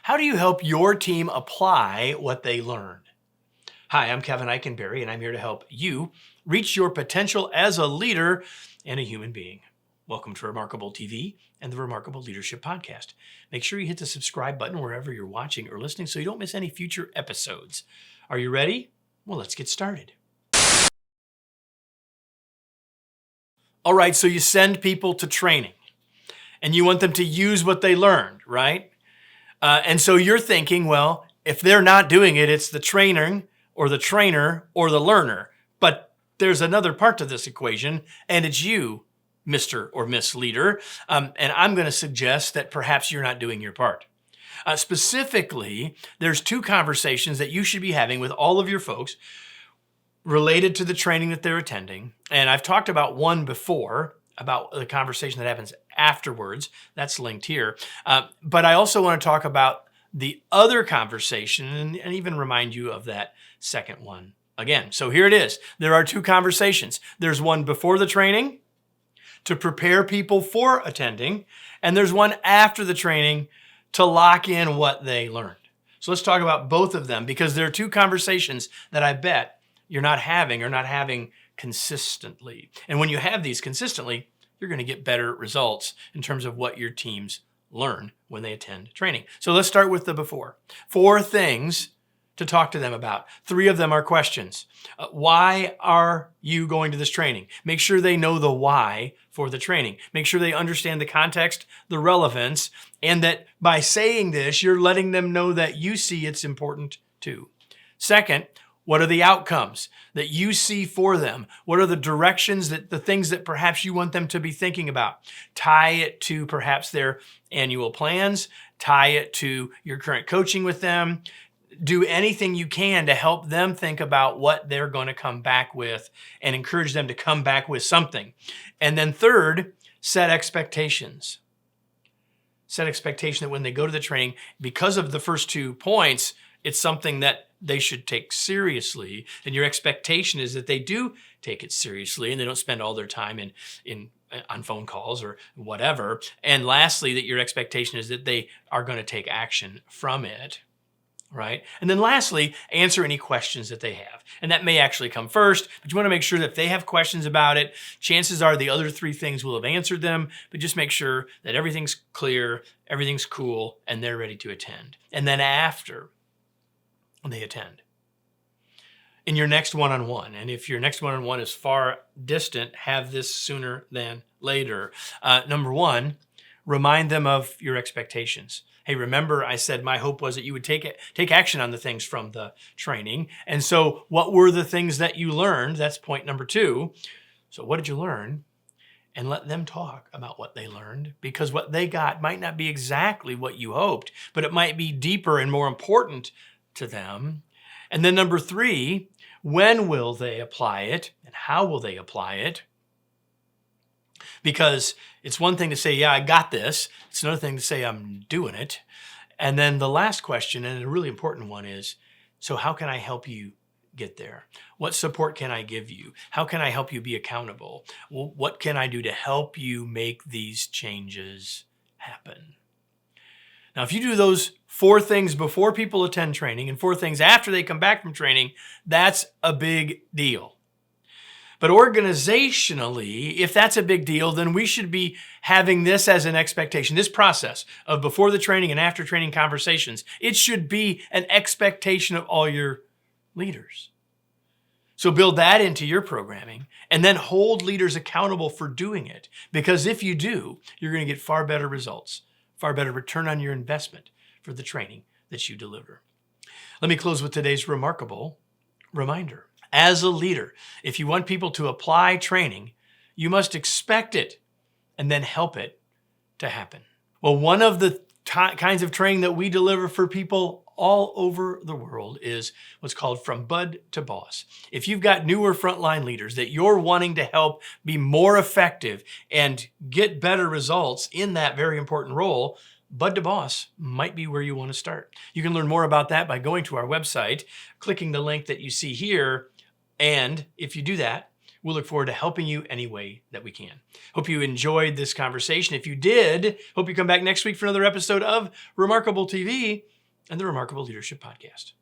How do you help your team apply what they learned? Hi, I'm Kevin Eikenberry, and I'm here to help you reach your potential as a leader and a human being. Welcome to Remarkable TV and the Remarkable Leadership Podcast. Make sure you hit the subscribe button wherever you're watching or listening so you don't miss any future episodes. Are you ready? Well, let's get started. All right, so you send people to training and you want them to use what they learned, right? And so you're thinking, well, if they're not doing it, it's the trainer or the learner. But there's another part to this equation, and it's you, Mr. or Miss Leader. And I'm going to suggest that perhaps you're not doing your part. Specifically, there's two conversations that you should be having with all of your folks related to the training that they're attending. And I've talked about one before, about the conversation that happens afterwards. That's linked here. But I also want to talk about the other conversation and even remind you of that second one again. So here it is. There are two conversations. There's one before the training to prepare people for attending, and there's one after the training to lock in what they learned. So let's talk about both of them, because there are two conversations that I bet you're not having consistently. And when you have these consistently, you're going to get better results in terms of what your teams learn when they attend training. So let's start with the before. 4 things to talk to them about. 3 of them are questions. Why are you going to this training? Make sure they know the why for the training. Make sure they understand the context, the relevance, and that by saying this, you're letting them know that you see it's important too. Second, what are the outcomes that you see for them? What are the directions, the things that perhaps you want them to be thinking about? Tie it to perhaps their annual plans, tie it to your current coaching with them. Do anything you can to help them think about what they're going to come back with and encourage them to come back with something. And then third, set expectations. Set expectation that when they go to the training, because of the first 2 points, it's something that they should take seriously. And your expectation is that they do take it seriously and they don't spend all their time on phone calls or whatever. And lastly, that your expectation is that they are going to take action from it. Right? And then lastly, answer any questions that they have. And that may actually come first, but you want to make sure that if they have questions about it, chances are the other 3 things will have answered them, but just make sure that everything's clear, everything's cool, and they're ready to attend. And then after they attend, in your next one-on-one, and if your next one-on-one is far distant, have this sooner than later. Number 1, remind them of your expectations. Hey, remember I said my hope was that you would take action on the things from the training. And so what were the things that you learned? That's point number 2. So what did you learn? And let them talk about what they learned, because what they got might not be exactly what you hoped, but it might be deeper and more important to them. And then number 3, when will they apply it and how will they apply it? Because it's one thing to say, yeah, I got this. It's another thing to say, I'm doing it. And then the last question, and a really important one, is, so how can I help you get there? What support can I give you? How can I help you be accountable? Well, what can I do to help you make these changes happen? Now, if you do those 4 things before people attend training and 4 things after they come back from training, that's a big deal. But organizationally, if that's a big deal, then we should be having this as an expectation. This process of before the training and after training conversations, it should be an expectation of all your leaders. So build that into your programming and then hold leaders accountable for doing it. Because if you do, you're going to get far better results, far better return on your investment for the training that you deliver. Let me close with today's remarkable reminder. As a leader, if you want people to apply training, you must expect it and then help it to happen. Well, one of the kinds of training that we deliver for people all over the world is what's called From Bud to Boss. If you've got newer frontline leaders that you're wanting to help be more effective and get better results in that very important role, Bud to Boss might be where you want to start. You can learn more about that by going to our website, clicking the link that you see here, and if you do that, we'll look forward to helping you any way that we can. Hope you enjoyed this conversation. If you did, hope you come back next week for another episode of Remarkable TV. and the Remarkable Leadership Podcast.